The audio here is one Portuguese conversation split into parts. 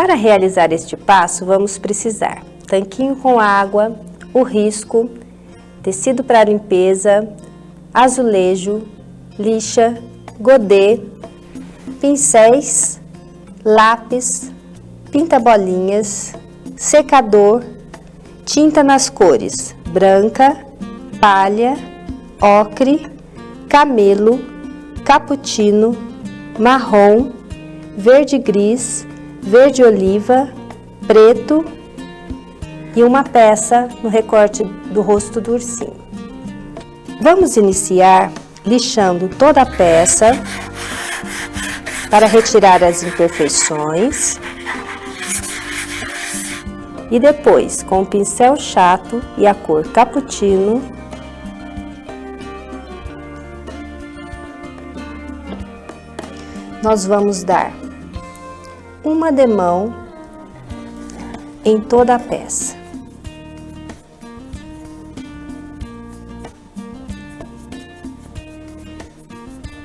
Para realizar este passo, vamos precisar tanquinho com água, o risco, tecido para limpeza, azulejo, lixa, godê, pincéis, lápis, pinta-bolinhas, secador, tinta nas cores branca, palha, ocre, camelo, cappuccino, marrom, verde-gris, verde-oliva, preto e uma peça no recorte do rosto do ursinho. Vamos iniciar lixando toda a peça para retirar as imperfeições e depois, com o pincel chato e a cor cappuccino, nós vamos dar uma demão em toda a peça.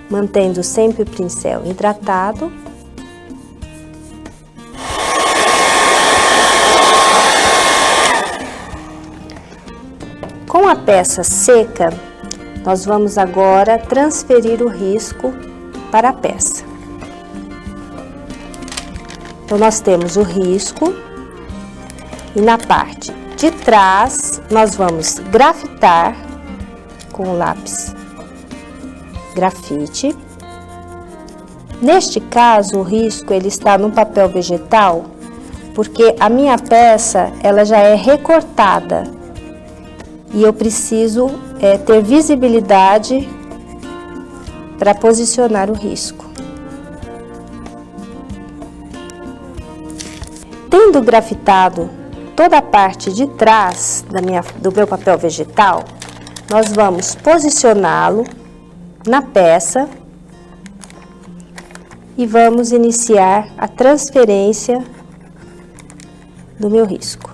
Mantendo sempre o pincel hidratado. Com a peça seca, nós vamos agora transferir o risco para a peça. Então, nós temos o risco e na parte de trás nós vamos grafitar com o lápis grafite. Neste caso, o risco ele está no papel vegetal, porque a minha peça ela já é recortada e eu preciso ter visibilidade para posicionar o risco. Tendo grafitado toda a parte de trás do meu papel vegetal, nós vamos posicioná-lo na peça e vamos iniciar a transferência do meu risco.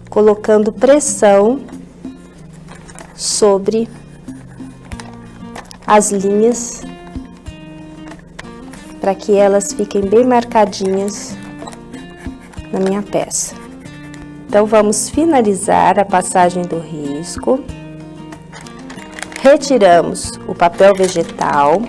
Colocando pressão sobre as linhas para que elas fiquem bem marcadinhas na minha peça. Então, vamos finalizar a passagem do risco. Retiramos o papel vegetal.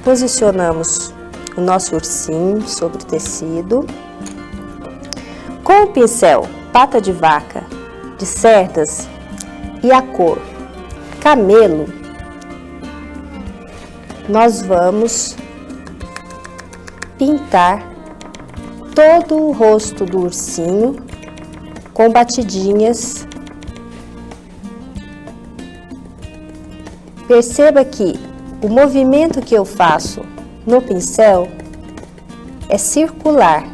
Posicionamos o nosso ursinho sobre o tecido. Com o pincel pata de vaca de cerdas e a cor camelo, nós vamos pintar todo o rosto do ursinho com batidinhas. Perceba que o movimento que eu faço no pincel é circular.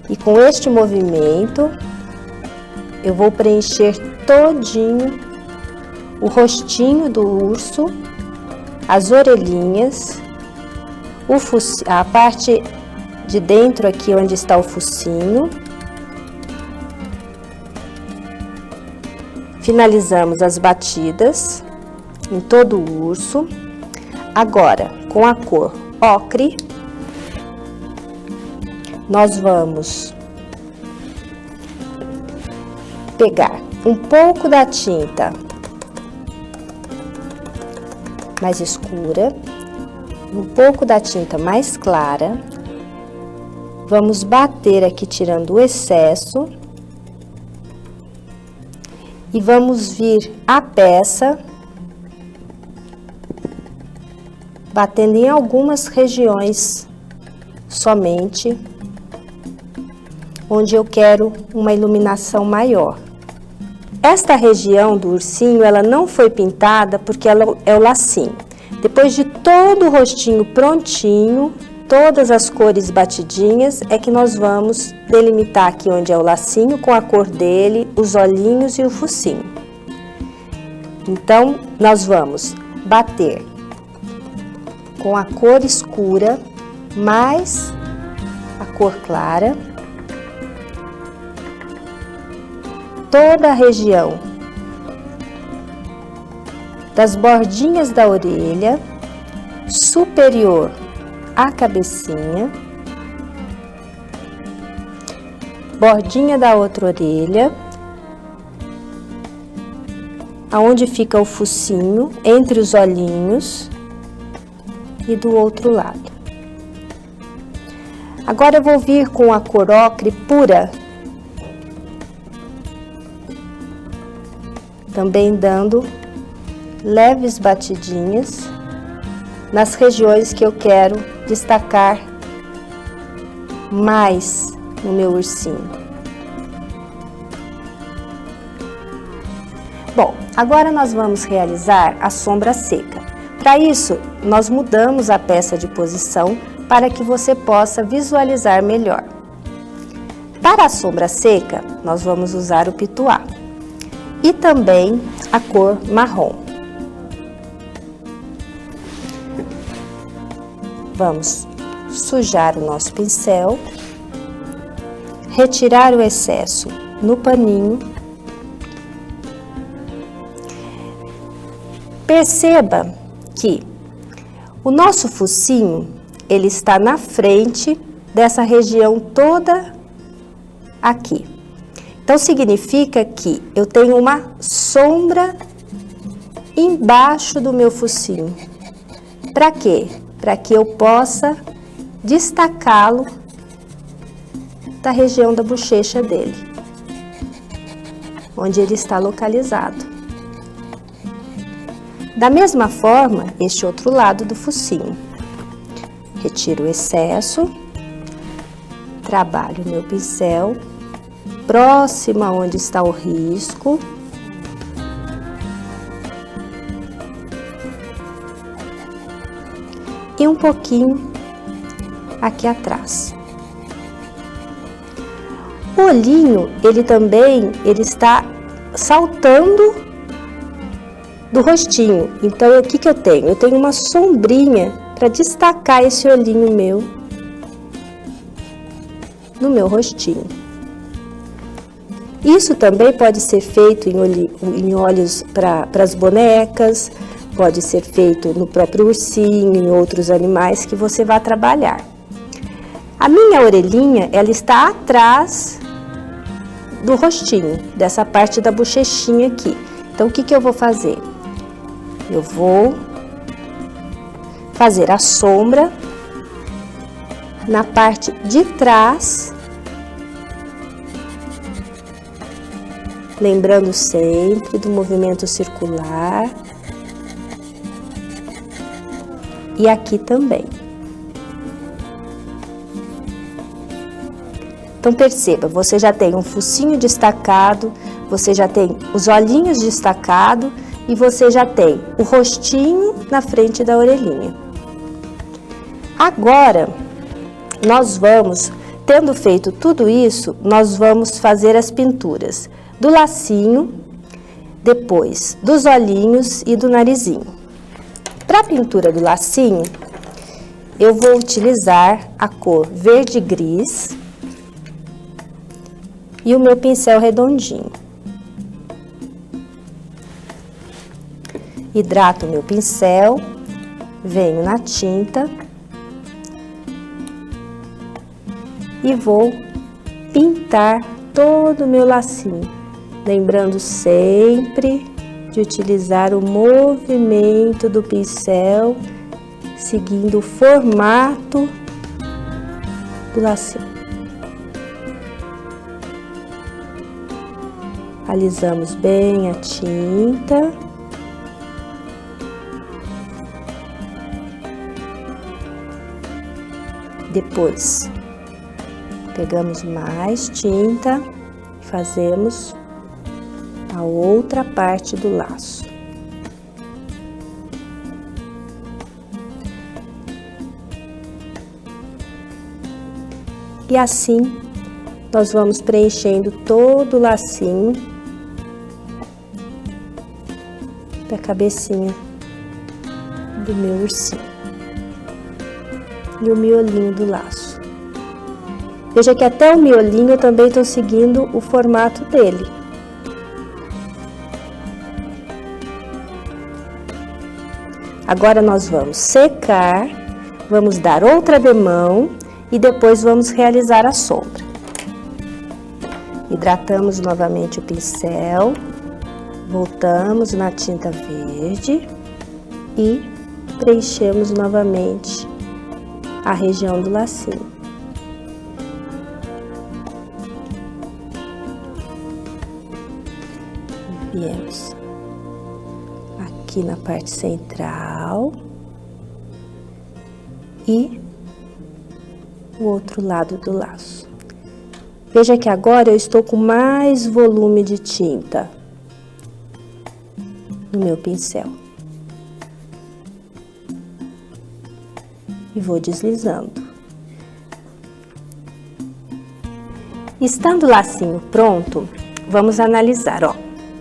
E com este movimento, eu vou preencher todinho o rostinho do urso, as orelhinhas, a parte de dentro aqui onde está o focinho. Finalizamos as batidas em todo o urso. Agora, com a cor ocre, nós vamos pegar um pouco da tinta mais escura, um pouco da tinta mais clara, vamos bater aqui tirando o excesso e vamos vir a peça batendo em algumas regiões somente, onde eu quero uma iluminação maior. Esta região do ursinho, ela não foi pintada porque ela é o lacinho. Depois de todo o rostinho prontinho, todas as cores batidinhas, é que nós vamos delimitar aqui onde é o lacinho com a cor dele, os olhinhos e o focinho. Então, nós vamos bater com a cor escura mais a cor clara. toda a região das bordinhas da orelha, superior à cabecinha, bordinha da outra orelha, aonde fica o focinho, entre os olhinhos e do outro lado. Agora eu vou vir com a cor ocre pura, também dando leves batidinhas nas regiões que eu quero destacar mais no meu ursinho. Bom, agora nós vamos realizar a sombra seca. Para isso, nós mudamos a peça de posição para que você possa visualizar melhor. Para a sombra seca, nós vamos usar o pituá e também a cor marrom. Vamos sujar o nosso pincel, retirar o excesso no paninho. Perceba que o nosso focinho, ele está na frente dessa região toda aqui. Então, significa que eu tenho uma sombra embaixo do meu focinho. Para quê? Para que eu possa destacá-lo da região da bochecha dele, onde ele está localizado. Da mesma forma, este outro lado do focinho. Retiro o excesso, trabalho o meu pincel próximo aonde está o risco. E um pouquinho aqui atrás. O olhinho, ele está saltando do rostinho. Então, o que eu tenho? Eu tenho uma sombrinha para destacar esse olhinho meu no meu rostinho. Isso também pode ser feito em olhos para as bonecas, pode ser feito no próprio ursinho, em outros animais que você vai trabalhar. A minha orelhinha, ela está atrás do rostinho, dessa parte da bochechinha aqui. Então, o que eu vou fazer? Eu vou fazer a sombra na parte de trás, lembrando sempre do movimento circular. E aqui também. Então, perceba, você já tem um focinho destacado, você já tem os olhinhos destacados e você já tem o rostinho na frente da orelhinha. Agora, nós vamos, tendo feito tudo isso, nós vamos fazer as pinturas do lacinho, depois dos olhinhos e do narizinho. Para a pintura do lacinho, eu vou utilizar a cor verde-gris e o meu pincel redondinho. Hidrato o meu pincel, venho na tinta e vou pintar todo o meu lacinho, lembrando sempre de utilizar o movimento do pincel, seguindo o formato do lacinho. Alisamos bem a tinta. Depois, pegamos mais tinta e fazemos a outra parte do laço. E assim, nós vamos preenchendo todo o lacinho da cabecinha do meu ursinho e o miolinho do laço. Veja que até o miolinho eu também estou seguindo o formato dele. Agora nós vamos secar, vamos dar outra demão e depois vamos realizar a sombra. Hidratamos novamente o pincel, voltamos na tinta verde e preenchemos novamente a região do lacinho. Viemos aqui na parte central e o outro lado do laço. Veja que agora eu estou com mais volume de tinta no meu pincel. E vou deslizando. Estando o lacinho pronto, vamos analisar, ó.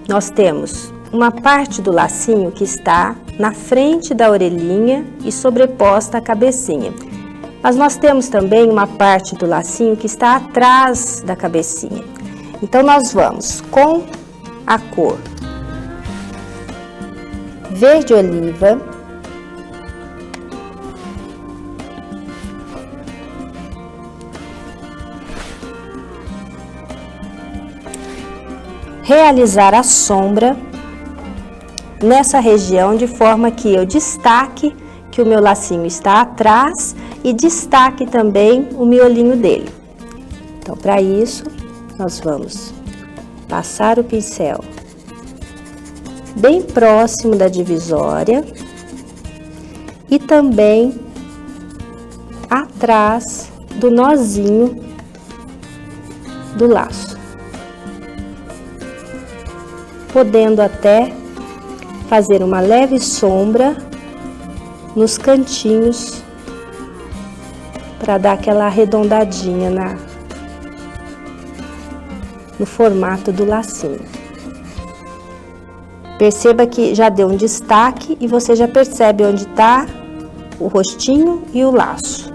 Nós temos uma parte do lacinho que está na frente da orelhinha e sobreposta à cabecinha. Mas nós temos também uma parte do lacinho que está atrás da cabecinha. Então, nós vamos com a cor verde oliva, realizar a sombra nessa região de forma que eu destaque que o meu lacinho está atrás e destaque também o miolinho dele. Então, para isso, nós vamos passar o pincel bem próximo da divisória e também atrás do nozinho do laço, podendo até fazer uma leve sombra nos cantinhos para dar aquela arredondadinha no formato do lacinho. Perceba que já deu um destaque e você já percebe onde está o rostinho e o laço.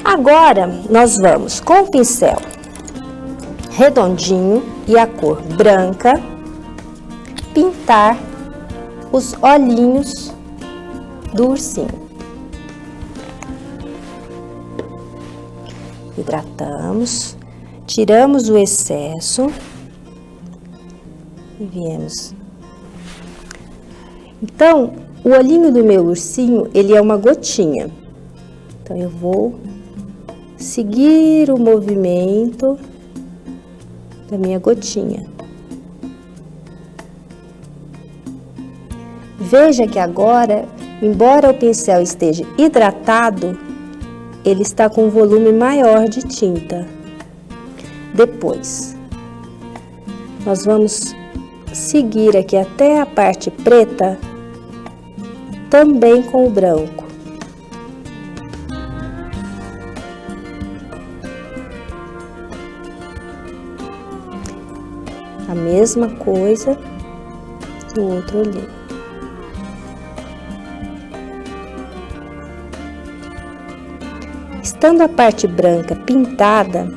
Agora, nós vamos com o pincel redondinho e a cor branca pintar os olhinhos do ursinho. Hidratamos, tiramos o excesso e viemos. Então, o olhinho do meu ursinho, ele é uma gotinha. Então, eu vou seguir o movimento da minha gotinha. Veja que agora, embora o pincel esteja hidratado, ele está com um volume maior de tinta. Depois, nós vamos seguir aqui até a parte preta, também com o branco. A mesma coisa no outro olhinho. Estando a parte branca pintada,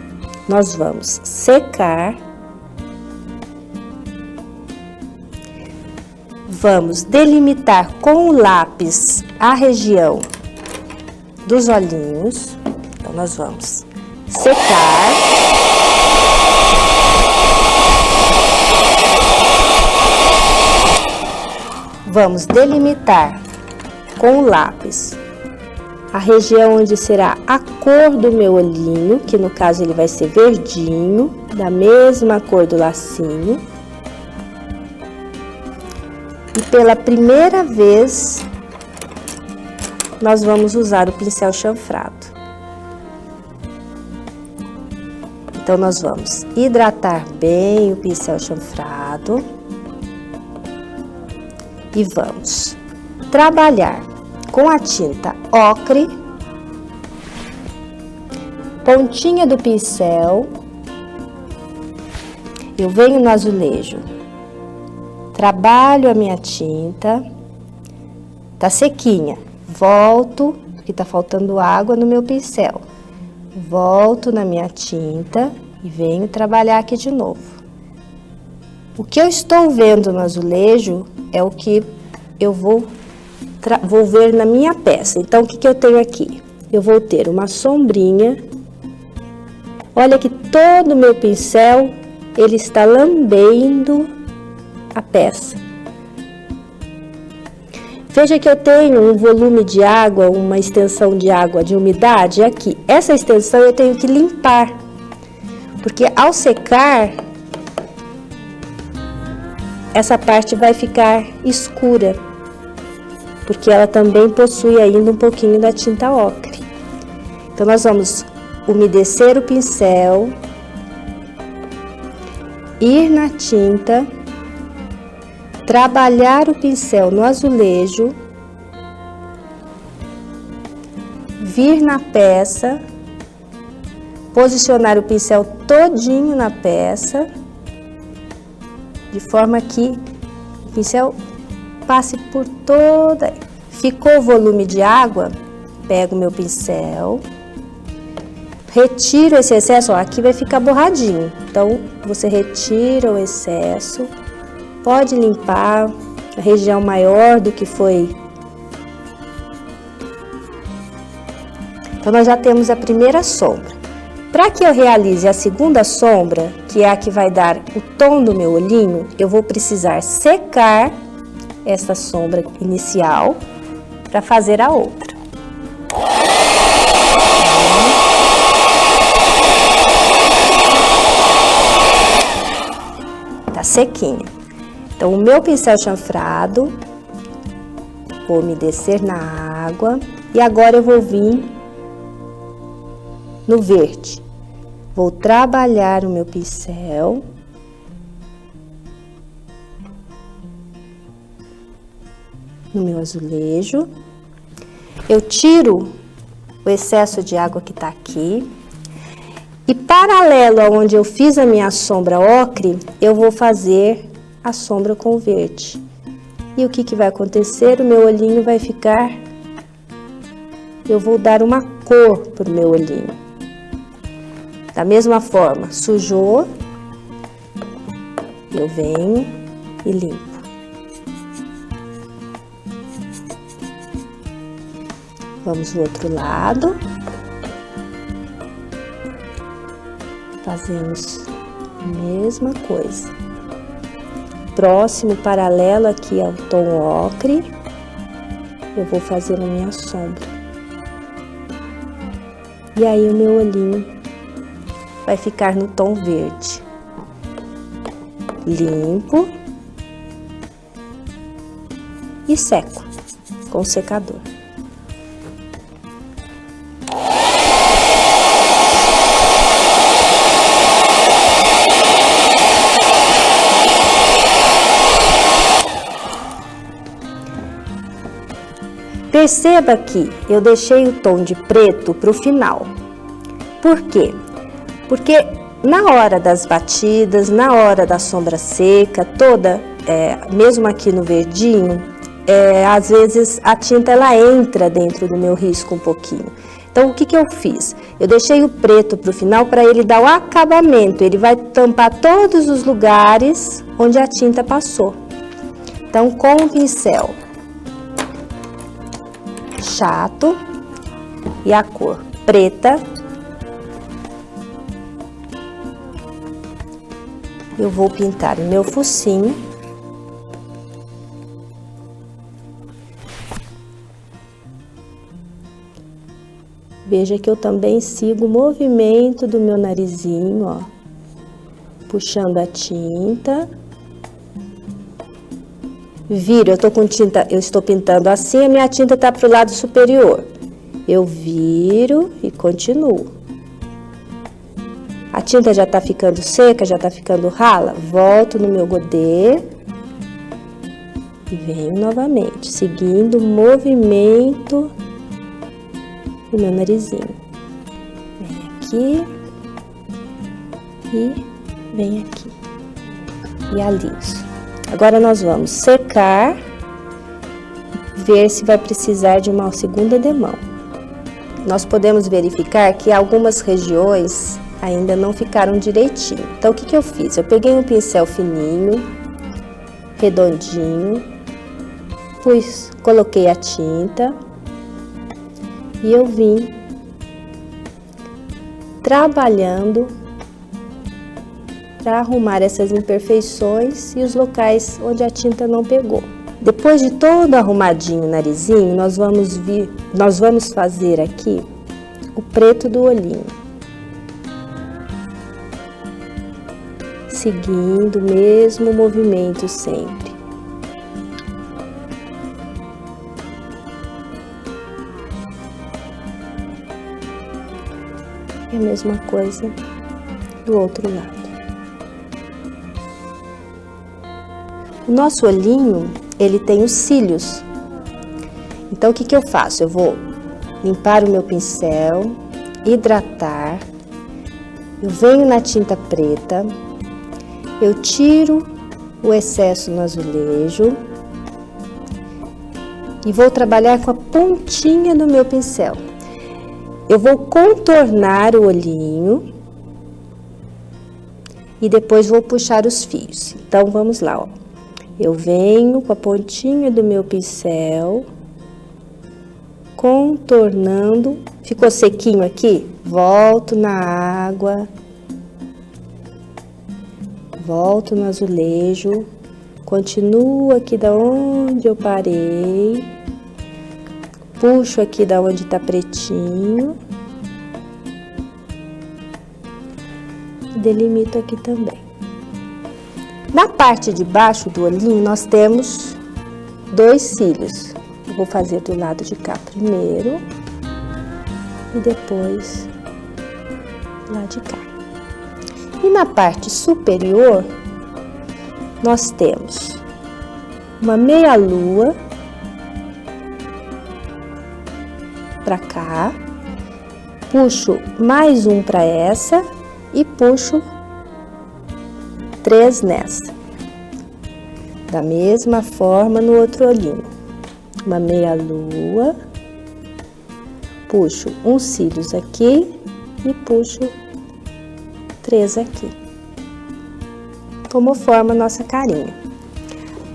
nós vamos secar. Vamos delimitar com o lápis a região dos olhinhos. Então, nós vamos secar. Vamos delimitar com o lápis a região onde será a cor do meu olhinho, que no caso ele vai ser verdinho, da mesma cor do lacinho. E pela primeira vez, nós vamos usar o pincel chanfrado. Então, nós vamos hidratar bem o pincel chanfrado e vamos trabalhar com a tinta ocre, pontinha do pincel, eu venho no azulejo, trabalho a minha tinta, tá sequinha, volto, porque tá faltando água no meu pincel, volto na minha tinta e venho trabalhar aqui de novo. O que eu estou vendo no azulejo é o que eu vou vou ver na minha peça. Então, o que que eu tenho aqui? Eu vou ter uma sombrinha. Olha que todo o meu pincel, ele está lambendo a peça. Veja que eu tenho um volume de água, uma extensão de água de umidade aqui. Essa extensão eu tenho que limpar, porque ao secar, essa parte vai ficar escura, porque ela também possui ainda um pouquinho da tinta ocre. Então, nós vamos umedecer o pincel, ir na tinta, trabalhar o pincel no azulejo, vir na peça, posicionar o pincel todinho na peça, de forma que o pincel passe por toda. Ficou o volume de água, pego o meu pincel, retiro esse excesso, ó, aqui vai ficar borradinho, então você retira o excesso. Pode limpar a região maior do que foi. Então, nós já temos a primeira sombra. Para que eu realize a segunda sombra, que é a que vai dar o tom do meu olhinho, eu vou precisar secar essa sombra inicial para fazer a outra. Tá sequinha. Então, o meu pincel chanfrado, vou umedecer na água e agora eu vou vir no verde. Vou trabalhar o meu pincel. No meu azulejo. Eu tiro o excesso de água que tá aqui. E paralelo aonde eu fiz a minha sombra ocre, eu vou fazer a sombra com verde. E o que que vai acontecer? O meu olhinho vai ficar... Eu vou dar uma cor pro meu olhinho. Da mesma forma, sujou, eu venho e limpo. Vamos do outro lado. Fazemos a mesma coisa. Próximo paralelo aqui ao tom ocre, eu vou fazer a minha sombra. E aí o meu olhinho vai ficar no tom verde. Limpo e seco com o secador. Perceba que eu deixei o tom de preto para o final. Por quê? Porque na hora das batidas, na hora da sombra seca, toda, mesmo aqui no verdinho, às vezes a tinta ela entra dentro do meu risco um pouquinho. Então, o que que eu fiz? Eu deixei o preto para o final para ele dar o acabamento. Ele vai tampar todos os lugares onde a tinta passou. Então, com o pincel chato e a cor preta, eu vou pintar o meu focinho. Veja que eu também sigo o movimento do meu narizinho, ó, puxando a tinta. Viro, eu tô com tinta, eu estou pintando assim, a minha tinta tá pro lado superior. Eu viro e continuo. A tinta já tá ficando seca, já tá ficando rala, volto no meu godê e venho novamente, seguindo o movimento do meu narizinho. Vem aqui e vem aqui e aliso. Agora nós vamos secar, ver se vai precisar de uma segunda demão. Nós podemos verificar que algumas regiões ainda não ficaram direitinho. Então, o que que eu fiz? Eu peguei um pincel fininho, redondinho, Coloquei a tinta e eu vim trabalhando para arrumar essas imperfeições e os locais onde a tinta não pegou. Depois de todo arrumadinho o narizinho, nós vamos fazer aqui o preto do olhinho. Seguindo o mesmo movimento sempre. E a mesma coisa do outro lado. O nosso olhinho, ele tem os cílios. Então, o que eu faço? Eu vou limpar o meu pincel, hidratar, eu venho na tinta preta, eu tiro o excesso no azulejo e vou trabalhar com a pontinha do meu pincel. Eu vou contornar o olhinho e depois vou puxar os fios. Então, vamos lá, ó. Eu venho com a pontinha do meu pincel, contornando. Ficou sequinho aqui? Volto na água, volto no azulejo, continuo aqui da onde eu parei, puxo aqui da onde tá pretinho, delimito aqui também. Na parte de baixo do olhinho, nós temos 2 cílios. Eu vou fazer do lado de cá primeiro e depois lá de cá. E na parte superior, nós temos uma meia-lua para cá, puxo mais um para essa e puxo 3 nessa. Da mesma forma no outro olhinho. Uma meia-lua, puxo uns cílios aqui e puxo 3 aqui. Tomou forma a nossa carinha.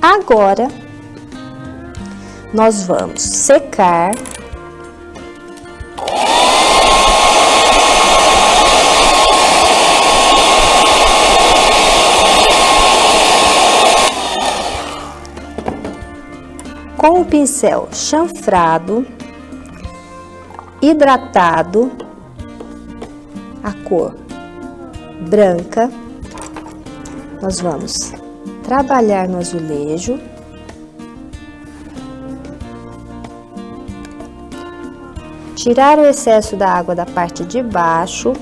Agora, nós vamos secar. Com o pincel chanfrado, hidratado, a cor branca, nós vamos trabalhar no azulejo, tirar o excesso da água da parte de baixo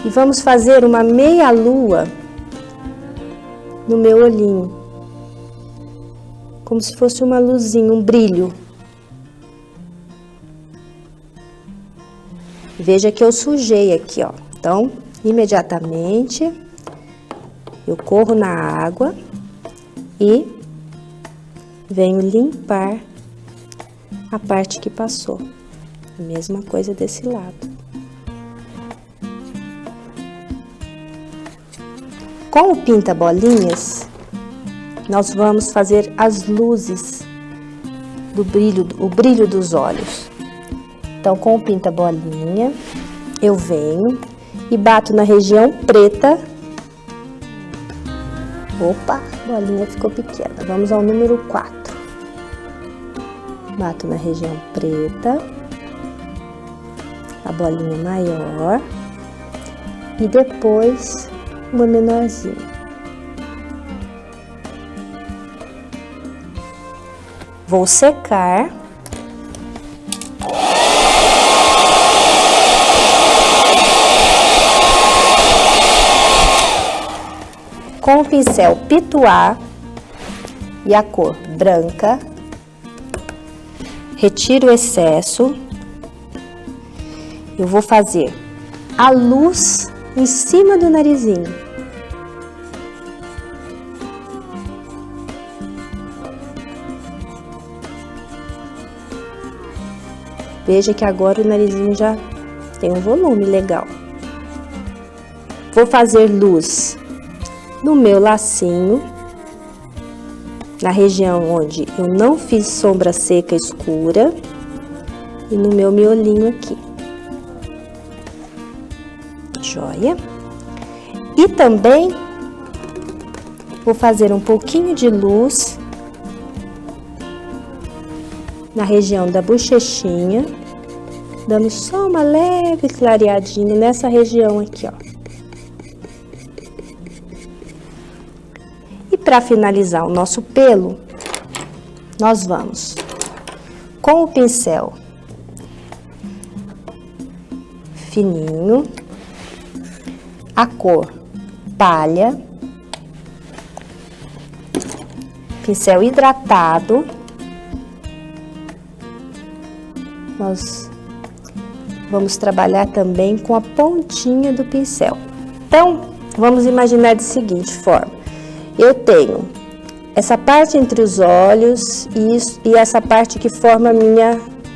e vamos fazer uma meia-lua no meu olhinho. Como se fosse uma luzinha, um brilho. Veja que eu sujei aqui, ó. Então, imediatamente, eu corro na água e venho limpar a parte que passou. A mesma coisa desse lado. Com o pinta-bolinhas, nós vamos fazer as luzes do brilho, o brilho dos olhos. Então, com o pinta-bolinha, eu venho e bato na região preta. Opa, a bolinha ficou pequena. Vamos ao número 4. Bato na região preta, a bolinha maior e depois uma menorzinha. Vou secar. Com o pincel pituá e a cor branca, retiro o excesso. Eu vou fazer a luz em cima do narizinho. Veja que agora o narizinho já tem um volume legal. Vou fazer luz no meu lacinho, na região onde eu não fiz sombra seca escura e no meu miolinho aqui. Joia? E também vou fazer um pouquinho de luz na região da bochechinha, dando só uma leve clareadinha nessa região aqui, ó. E para finalizar o nosso pelo, nós vamos com o pincel fininho, a cor palha, pincel hidratado, nós vamos trabalhar também com a pontinha do pincel. Então, vamos imaginar da seguinte forma: eu tenho essa parte entre os olhos e essa parte que forma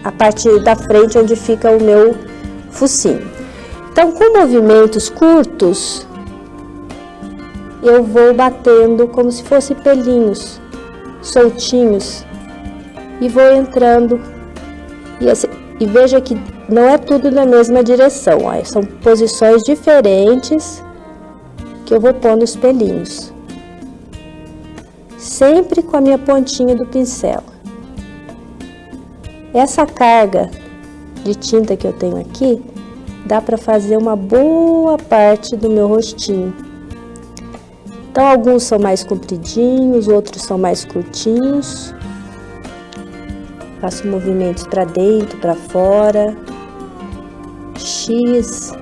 a parte da frente onde fica o meu focinho. Então, com movimentos curtos, eu vou batendo como se fossem pelinhos soltinhos e vou entrando. E veja que não é tudo na mesma direção, ó, são posições diferentes que eu vou pondo os pelinhos. Sempre com a minha pontinha do pincel. Essa carga de tinta que eu tenho aqui, dá para fazer uma boa parte do meu rostinho. Então, alguns são mais compridinhos, outros são mais curtinhos. Faço movimentos para dentro, para fora. X.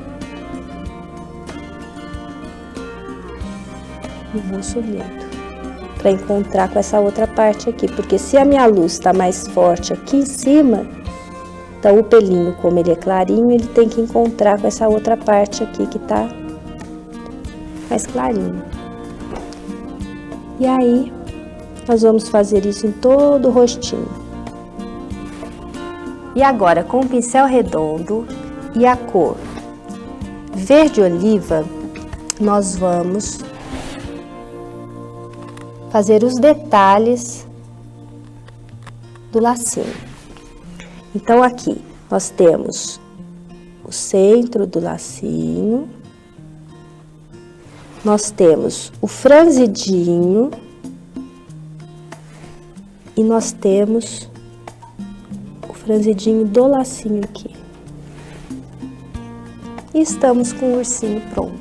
E vou subindo para encontrar com essa outra parte aqui, porque se a minha luz está mais forte aqui em cima, então o pelinho, como ele é clarinho, ele tem que encontrar com essa outra parte aqui que tá mais clarinho. E aí, nós vamos fazer isso em todo o rostinho. E agora, com o pincel redondo e a cor verde oliva, nós vamos fazer os detalhes do lacinho. Então, aqui nós temos o centro do lacinho, nós temos o franzidinho e nós temos o franzidinho do lacinho aqui. E estamos com o ursinho pronto.